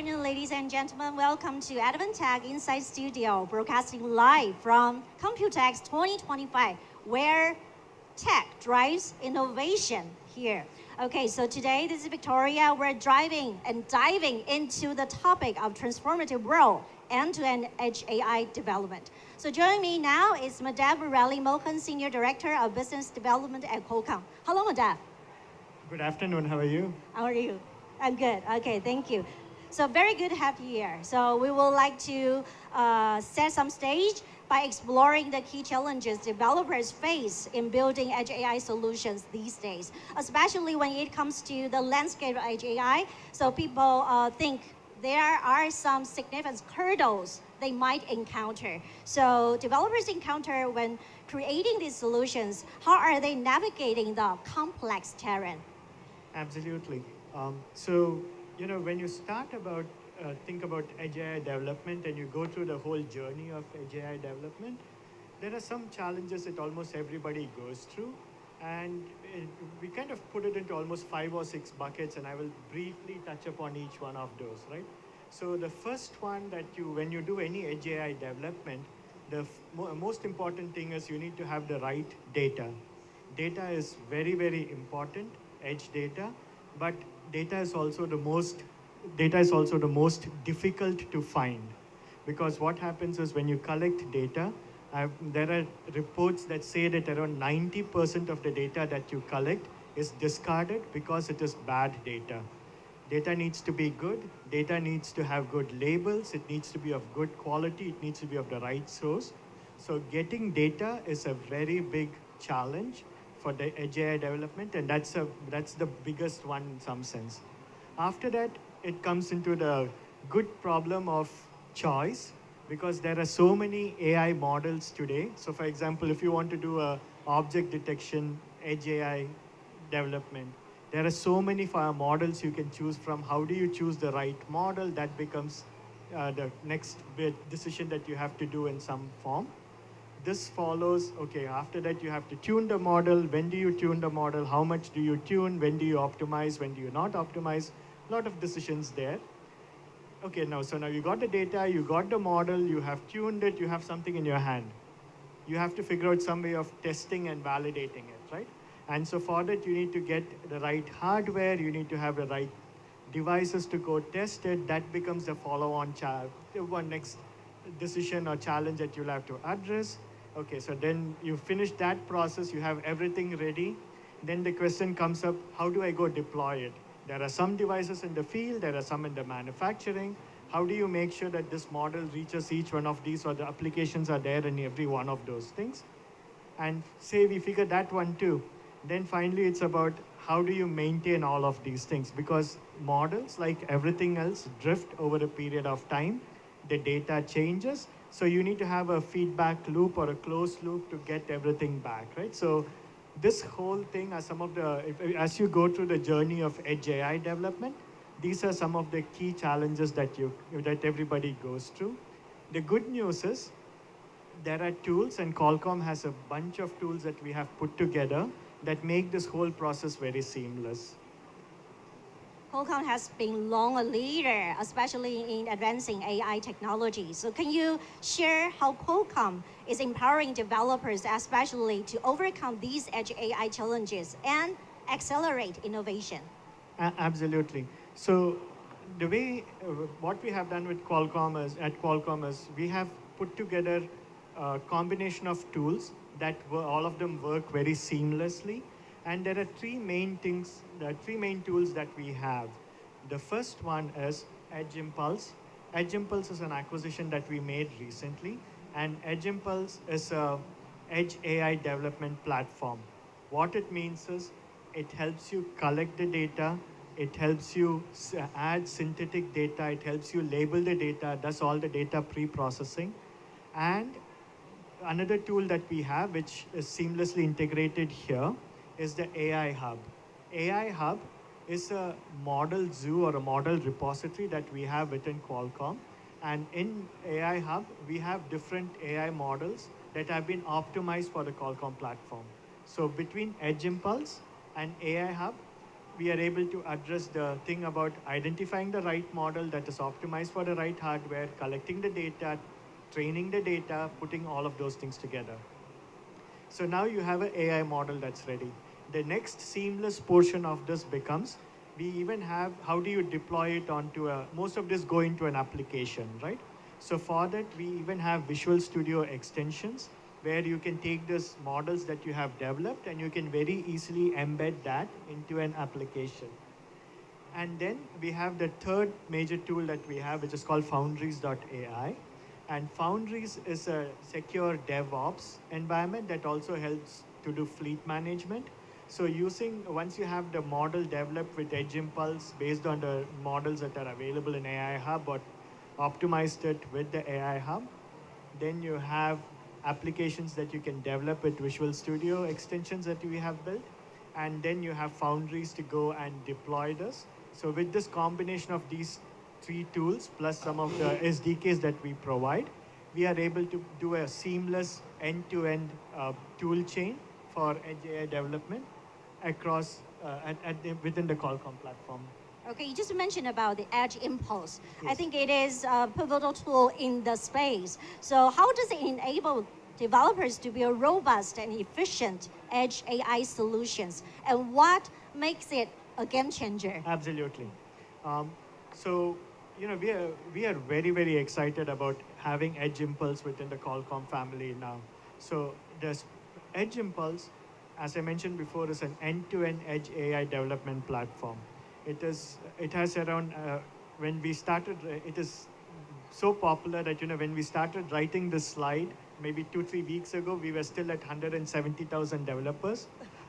afternoon, ladies and gentlemen. Welcome to Advantech Inside Studio, broadcasting live from COMPUTEX 2025, where tech drives innovation here. Okay, so today, this is Victoria. We're driving and diving into the topic of transformative world end-to-end edge AI development. So joining me now is Madav Murali, Mohan, Senior Director of Business Development at Qualcomm. Hello, Madav. Good afternoon, how are you? How are you? I'm good. Okay, thank you. So very good to have you here. So we would like to set some stage by exploring the key challenges developers face in building edge AI solutions these days, especially when it comes to the landscape of edge AI. So people think there are some significant hurdles they might encounter. So developers encounter when creating these solutions, how are they navigating the complex terrain? Absolutely. So, when you think about edge AI development and you go through the whole journey of edge AI development, there are some challenges that almost everybody goes through. And we kind of put it into almost 5 or 6 buckets, and I will briefly touch upon each one of those, right? So the first one when you do any edge AI development, the most important thing is you need to have the right data. Data is very, very important, edge data, but data is also the most difficult to find, because what happens is when you collect data, there are reports that say that around 90% of the data that you collect is discarded because it is bad data. Data needs to be good. Data needs to have good labels. It needs to be of good quality. It needs to be of the right source. So getting data is a very big challenge for the edge AI development, and that's the biggest one in some sense. After that, it comes into the good problem of choice, because there are so many AI models today. So for example, if you want to do a object detection edge AI development, there are so many models you can choose from. How do you choose the right model? That becomes the next bit decision that you have to do in some form. This follows, okay, after that you have to tune the model. When do you tune the model? How much do you tune? When do you optimize? When do you not optimize? A lot of decisions there. Okay, so now you got the data, you got the model, you have tuned it, you have something in your hand. You have to figure out some way of testing and validating it, right? And so for that, you need to get the right hardware, you need to have the right devices to go test it. That becomes the follow-on one next decision or challenge that you'll have to address. Okay, so then you finish that process, you have everything ready. Then the question comes up, how do I go deploy it? There are some devices in the field, there are some in the manufacturing. How do you make sure that this model reaches each one of these, or the applications are there in every one of those things? And say we figure that one too. Then finally, it's about how do you maintain all of these things? Because models, like everything else, drift over a period of time. The data changes. So you need to have a feedback loop or a closed loop to get everything back, right? So this whole thing are as you go through the journey of edge AI development, these are some of the key challenges that everybody goes through. The good news is there are tools, and Qualcomm has a bunch of tools that we have put together that make this whole process very seamless. Qualcomm has been long a leader, especially in advancing AI technology. So can you share how Qualcomm is empowering developers, especially to overcome these edge AI challenges and accelerate innovation? Absolutely. So the way, what we have done with Qualcomm is we have put together a combination of tools that all of them work very seamlessly. And there are three main tools that we have. The first one is Edge Impulse. Edge Impulse is an acquisition that we made recently, and Edge Impulse is a edge AI development platform. What it means is it helps you collect the data, it helps you add synthetic data, it helps you label the data, does all the data pre-processing. And another tool that we have, which is seamlessly integrated here, is the AI Hub. AI Hub is a model zoo or a model repository that we have within Qualcomm. And in AI Hub, we have different AI models that have been optimized for the Qualcomm platform. So between Edge Impulse and AI Hub, we are able to address the thing about identifying the right model that is optimized for the right hardware, collecting the data, training the data, putting all of those things together. So now you have an AI model that's ready. The next seamless portion of this becomes, we even have, how do you deploy it onto most of this go into an application, right? So for that, we even have Visual Studio extensions where you can take these models that you have developed and you can very easily embed that into an application. And then we have the third major tool that we have, which is called Foundries.ai. And Foundries is a secure DevOps environment that also helps to do fleet management. So once you have the model developed with Edge Impulse based on the models that are available in AI Hub or optimized it with the AI Hub, then you have applications that you can develop with Visual Studio extensions that we have built. And then you have Foundries to go and deploy this. So with this combination of these three tools, plus some of the SDKs that we provide, we are able to do a seamless end-to-end tool chain for Edge AI development across within the Qualcomm platform. Okay, you just mentioned about the Edge Impulse. I Yes. think it is a pivotal tool in the space. So how does it enable developers to build robust and efficient Edge AI solutions? And what makes it a game changer? Absolutely. Um, so, we are very, very excited about having Edge Impulse within the Qualcomm family now. So this Edge Impulse, as I mentioned before, is an end-to-end Edge AI development platform. It has around when we started. It is so popular that when we started writing this slide, maybe 2-3 weeks ago, we were still at 170,000 developers.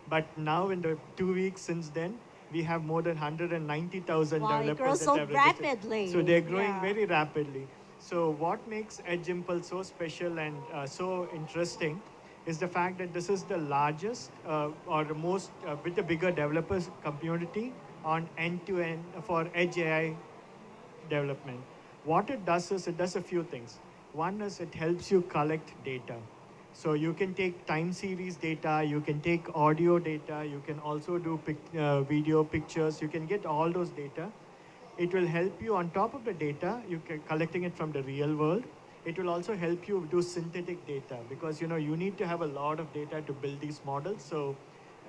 But now in the 2 weeks since then, we have more than 190,000 Wow, it developers grows that so have registered. rapidly. So they're growing Yeah. very rapidly. So what makes Edge Impulse so special and so interesting is the fact that this is the largest or the most with the bigger developers community on end-to-end for Edge AI development. What it does is it does a few things. One is it helps you collect data. So you can take time series data, you can take audio data, you can also do video pictures, you can get all those data. It will help you on top of the data, you can collecting it from the real world. It will also help you do synthetic data because you need to have a lot of data to build these models. So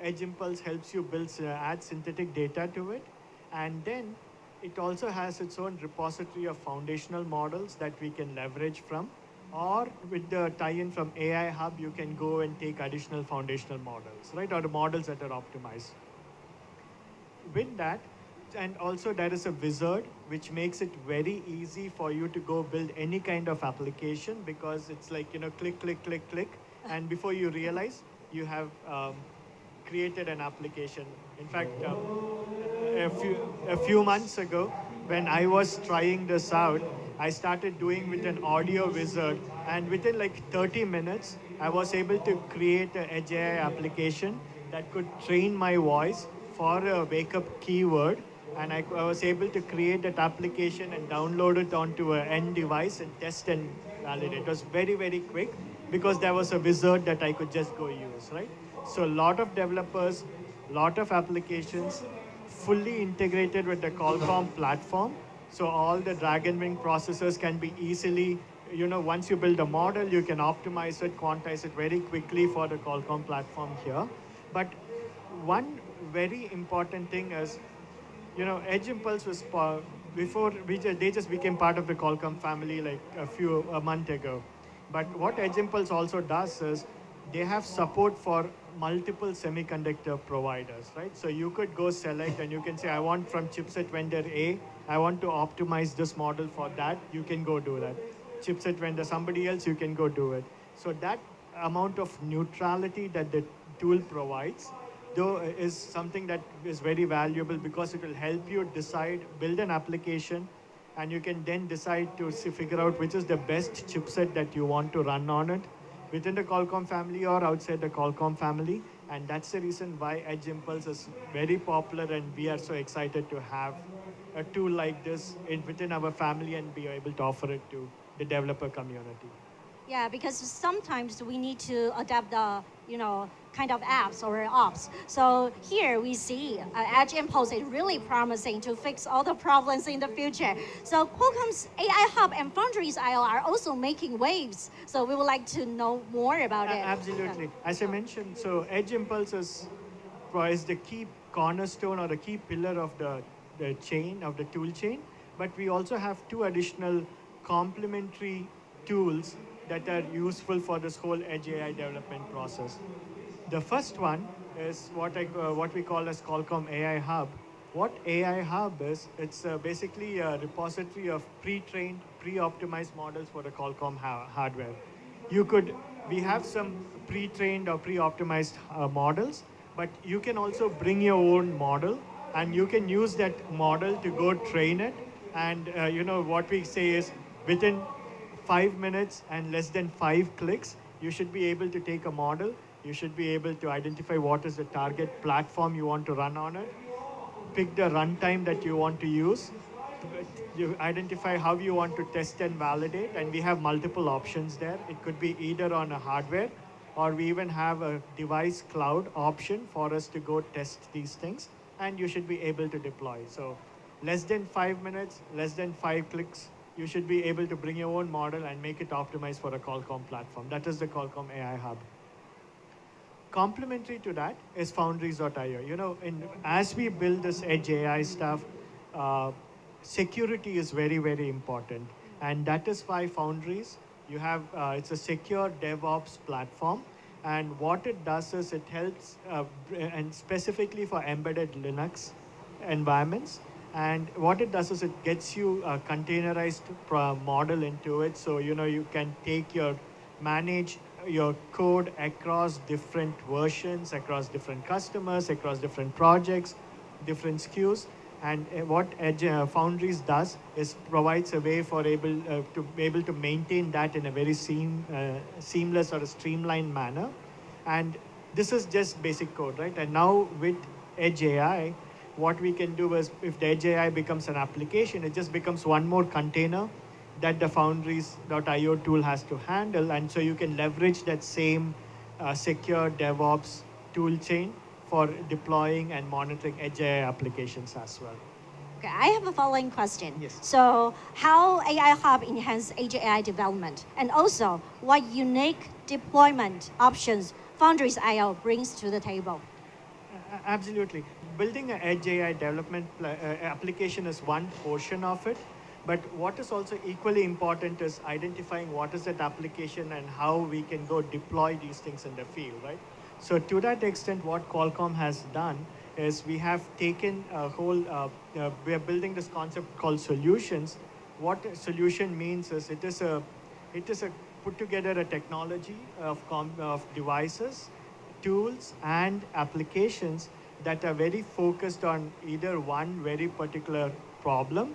Edge Impulse helps you add synthetic data to it. And then it also has its own repository of foundational models that we can leverage from. Or with the tie-in from AI Hub, you can go and take additional foundational models, right? Or the models that are optimized. With that, and also there is a wizard which makes it very easy for you to go build any kind of application because it's like click click click click, and before you realize you have created an application. In fact, a few months ago, when I was trying this out, I started doing with an audio wizard, and within like 30 minutes, I was able to create an Edge AI application that could train my voice for a wake-up keyword, and I was able to create that application and download it onto an end device and test and validate. It was very, very quick because there was a wizard that I could just go use, right? So a lot of developers, lot of applications, fully integrated with the Qualcomm platform. So all the drag and wing processors can be easily, once you build a model, you can optimize it, quantize it very quickly for the Qualcomm platform here. But one very important thing is, Edge Impulse was before they just became part of the Qualcomm family like a month ago. But what Edge Impulse also does is they have support for multiple semiconductor providers, right? So you could go select and you can say, I want from chipset vendor A, I want to optimize this model for that. You can go do that. Chipset vendor somebody else, you can go do it. So that amount of neutrality that the tool provides though is something that is very valuable because it will help you build an application, and you can then decide to figure out which is the best chipset that you want to run on it within the Qualcomm family or outside the Qualcomm family. And that's the reason why Edge Impulse is very popular, and we are so excited to have a tool like this within our family and be able to offer it to the developer community. Yeah, because sometimes we need to adapt the kind of apps or ops. So here we see Edge Impulse is really promising to fix all the problems in the future. So Qualcomm's AI Hub and Foundries IO are also making waves. So we would like to know more about it. Absolutely. As I mentioned, so Edge Impulse is the key cornerstone or the key pillar of the chain, of the tool chain. But we also have two additional complementary tools that are useful for this whole Edge AI development process. The first one is what we call as Qualcomm AI Hub. What AI Hub is, it's basically a repository of pre-trained, pre-optimized models for the Qualcomm hardware. You could, we have some pre-trained or pre-optimized models, but you can also bring your own model and you can use that model to go train it. And what we say is within 5 minutes and less than 5 clicks, you should be able to take a model. You should be able to identify what is the target platform you want to run on it, pick the runtime that you want to use, you identify how you want to test and validate, and we have multiple options there. It could be either on a hardware, or we even have a device cloud option for us to go test these things, and you should be able to deploy. So less than 5 minutes, less than 5 clicks, you should be able to bring your own model and make it optimized for a Qualcomm platform. That is the Qualcomm AI Hub. Complementary to that is Foundries.io. As we build this edge AI stuff, uh, security is very, very important. And that is why Foundries, it's a secure DevOps platform. And what it does is it helps, and specifically for embedded Linux environments. And what it does is it gets you a containerized model into it. So, you can manage your code across different versions, across different customers, across different projects, different SKUs. And what Edge Foundries does is provides a way for to be able to maintain that in a very seamless or a streamlined manner. And this is just basic code, right? And now with Edge AI, what we can do is if the Edge AI becomes an application, it just becomes one more container that the Foundries.io tool has to handle. And so you can leverage that same secure DevOps tool chain for deploying and monitoring Edge AI applications as well. Okay, I have a following question. Yes. So how AI Hub enhance Edge AI development? And also, what unique deployment options Foundries IO brings to the table? Absolutely. Building an Edge AI development application is one portion of it. But what is also equally important is identifying what is that application and how we can go deploy these things in the field, right? So to that extent, what Qualcomm has done is we have taken a whole, we are building this concept called solutions. What a solution means is it is a put together a technology of devices, tools, and applications that are very focused on either one very particular problem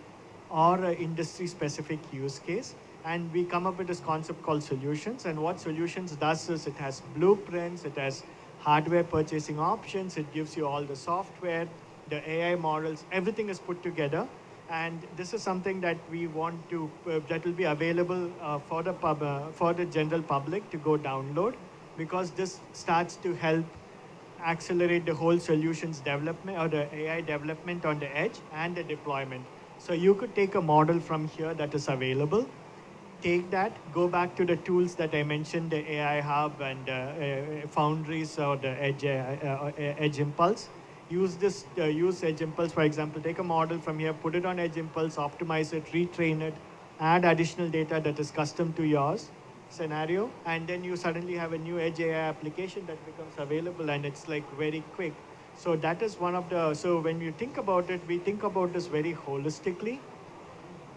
or an industry-specific use case. And we come up with this concept called solutions. And what solutions does is it has blueprints, it has hardware purchasing options, it gives you all the software, the AI models, everything is put together. And this is something that we want to, that will be available for the general public to go download, because this starts to help accelerate the whole solutions development or the AI development on the edge and the deployment. So you could take a model from here that is available, take that, go back to the tools that I mentioned, the AI Hub and Foundries or the Edge Impulse. Use Edge Impulse, for example, take a model from here, put it on Edge Impulse, optimize it, retrain it, add additional data that is custom to yours scenario, and then you suddenly have a new Edge AI application that becomes available, and it's like very quick. So that is one of the, so when you think about it, we think about this very holistically.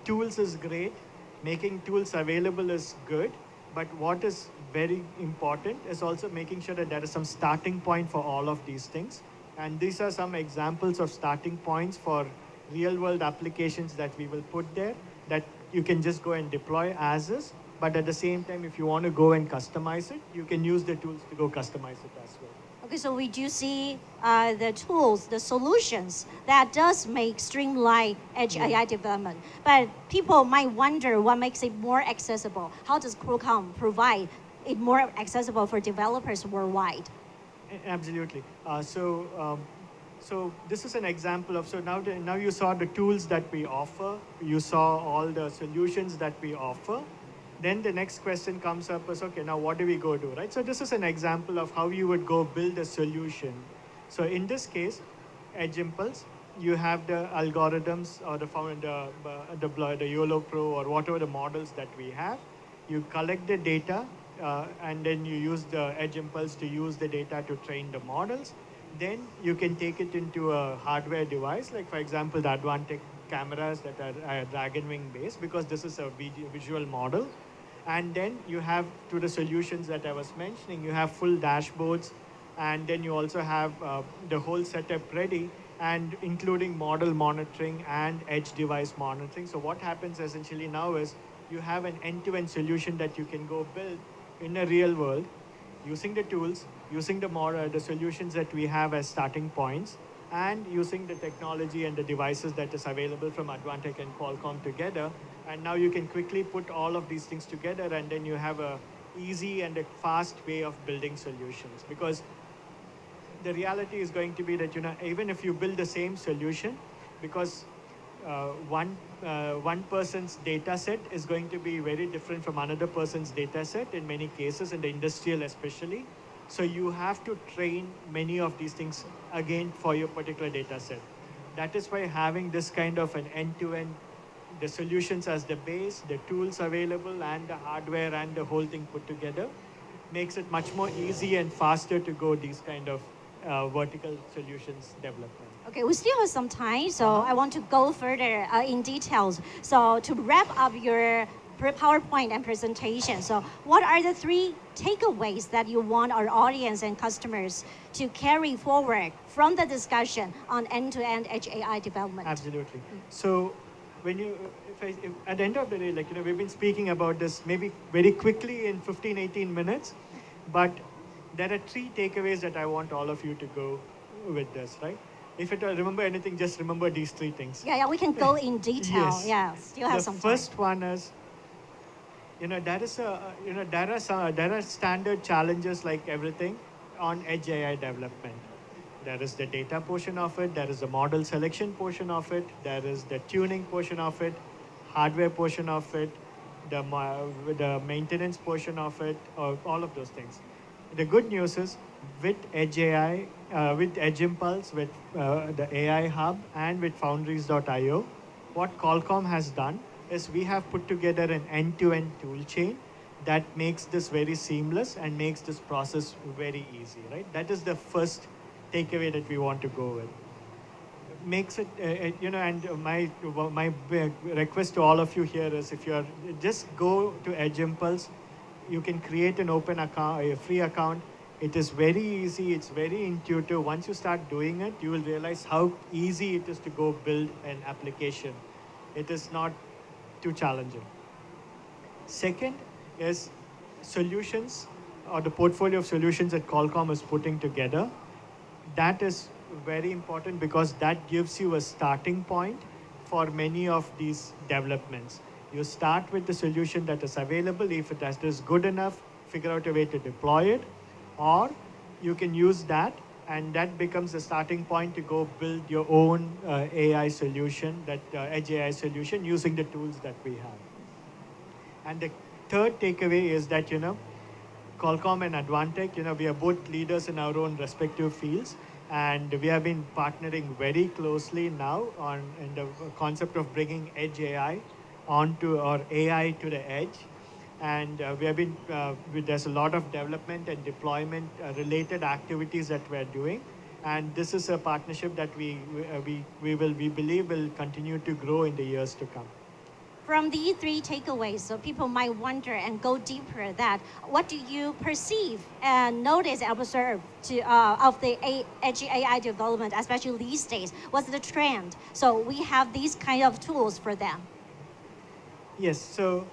Tools is great, making tools available is good, but what is very important is also making sure that there is some starting point for all of these things. And these are some examples of starting points for real world applications that we will put there that you can just go and deploy as is. But at the same time, if you want to go and customize it, you can use the tools to go customize it as well. Okay, so we do see the tools, the solutions that does make streamline edge AI development. But people might wonder what makes it more accessible. How does Qualcomm provide it more accessible for developers worldwide? Absolutely. So this is an example of, so now you saw the tools that we offer, you saw all the solutions that we offer. Then the next question comes up is, okay, now what do we go do, right? So this is an example of how you would go build a solution. So in this case, Edge Impulse, you have the algorithms or the YOLO Pro or whatever the models that we have. You collect the data and then you use the Edge Impulse to use the data to train the models. Then you can take it into a hardware device, like for example, the Advantech cameras that are Dragon Wing based, because this is a visual model. And then you have, to the solutions that I was mentioning, you have full dashboards, and then you also have the whole setup ready, and including model monitoring and edge device monitoring. So what happens essentially now is you have an end-to-end solution that you can go build in a real world using the tools, using the solutions that we have as starting points, and using the technology and the devices that is available from Advantech and Qualcomm together. And now you can quickly put all of these things together, and then you have a easy and a fast way of building solutions. Because the reality is going to be that, even if you build the same solution, because one person's data set is going to be very different from another person's data set in many cases, in the industrial especially. So you have to train many of these things again for your particular data set. That is why having this kind of an end-to-end, the solutions as the base, the tools available, and the hardware and the whole thing put together makes it much more easy and faster to go these kind of vertical solutions development. Okay, we still have some time, so I want to go further in details. So to wrap up your PowerPoint and presentation, so what are the 3 takeaways that you want our audience and customers to carry forward from the discussion on end-to-end edge AI development? Absolutely. So when you, if at the end of the day, like, we've been speaking about this maybe very quickly in 15, 18 minutes, but there are 3 takeaways that I want all of you to go with this, right? If you remember anything, just remember these 3 things. Yeah, we can go in detail. Yes. Yeah, still have some time. The first one is, there are standard challenges like everything on edge AI development. There is the data portion of it, there is the model selection portion of it, there is the tuning portion of it, hardware portion of it, the maintenance portion of it, all of those things. The good news is, with Edge AI, with Edge Impulse, with the AI Hub, and with Foundries.io, what Qualcomm has done is we have put together an end-to-end tool chain that makes this very seamless and makes this process very easy, right? That is the first takeaway that we want to go with. Makes it, and my request to all of you here is, if you're, just go to Edge Impulse. You can create an open account, a free account. It is very easy. It's very intuitive. Once you start doing it, you will realize how easy it is to go build an application. It is not too challenging. Second is solutions, or the portfolio of solutions that Qualcomm is putting together. That is very important, because that gives you a starting point for many of these developments. You start with the solution that is available. If it is good enough, figure out a way to deploy it, or you can use that, and that becomes the starting point to go build your own AI solution, that edge AI solution, using the tools that we have. And the third takeaway is that, Qualcomm and Advantech, we are both leaders in our own respective fields, and we have been partnering very closely now in the concept of bringing edge AI onto, or AI to the edge. And we have been, there's a lot of development and deployment related activities that we're doing. And this is a partnership that we believe will continue to grow in the years to come. From these 3 takeaways, so people might wonder and go deeper, that what do you perceive and notice and observe of the edge AI development, especially these days? What's the trend? So we have these kind of tools for them. Yes. So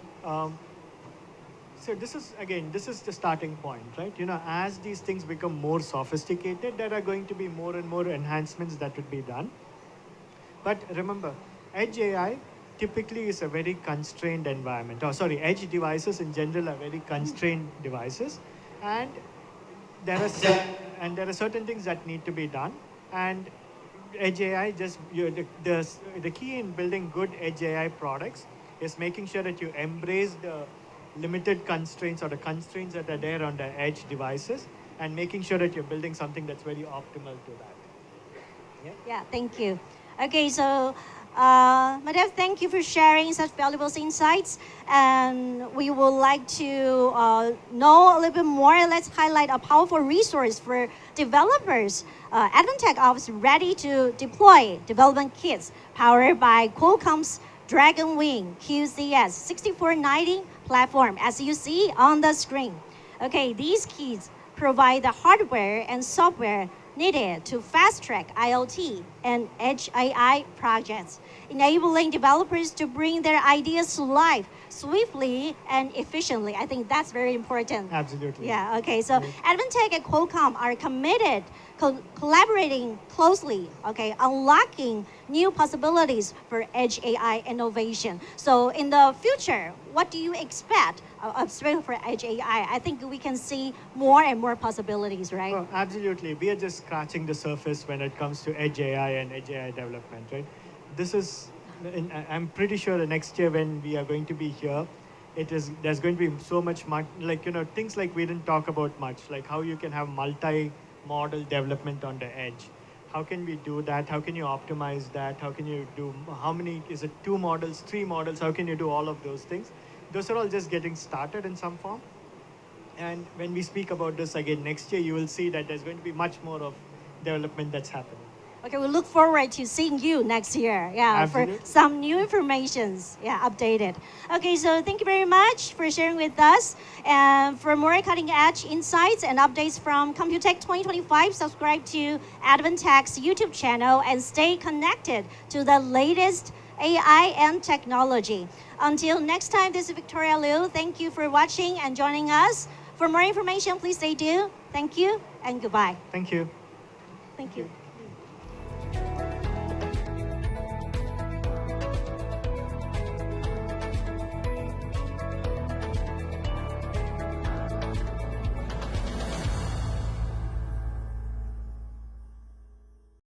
this is the starting point, right? As these things become more sophisticated, there are going to be more and more enhancements that would be done. But remember, edge AI typically is a very constrained environment. Edge devices in general are very constrained devices. And there are there are certain things that need to be done, and edge AI just the key in building good edge AI products is making sure that you embrace the limited constraints or the constraints that are there on the edge devices, and making sure that you're building something that's very optimal to that. Yeah, thank you. Okay, so Madav, thank you for sharing such valuable insights. And we would like to know a little bit more. Let's highlight a powerful resource for developers. Advantech offers ready to deploy development kits powered by Qualcomm's Dragonwing QCS 6490 platform, as you see on the screen. Okay, these kits provide the hardware and software needed to fast-track IoT and Edge AI projects, enabling developers to bring their ideas to life swiftly and efficiently. I think that's very important. Absolutely. Yeah, okay. So Advantech and Qualcomm are committed, collaborating closely, okay, unlocking new possibilities for Edge AI innovation. So in the future, what do you expect especially for Edge AI? I think we can see more and more possibilities, right? Oh, absolutely. We are just scratching the surface when it comes to Edge AI and Edge AI development, right? This is, I'm pretty sure the next year when we are going to be here, there's going to be so much, like, things like we didn't talk about much, like how you can have multi-model development on the edge. How can we do that? How can you optimize that? How can you do, how many, is it 2 models, 3 models? How can you do all of those things? Those are all just getting started in some form. And when we speak about this again next year, you will see that there's going to be much more of development that's happening. Okay, we look forward to seeing you next year. Yeah, Absolutely. for some new informations. Yeah, updated. Okay, so thank you very much for sharing with us. And for more cutting edge insights and updates from COMPUTEX 2025, subscribe to Advantech's YouTube channel and stay connected to the latest AI and technology. Until next time, this is Victoria Liu. Thank you for watching and joining us. For more information, please stay tuned. Thank you and goodbye. Thank you. Thank you.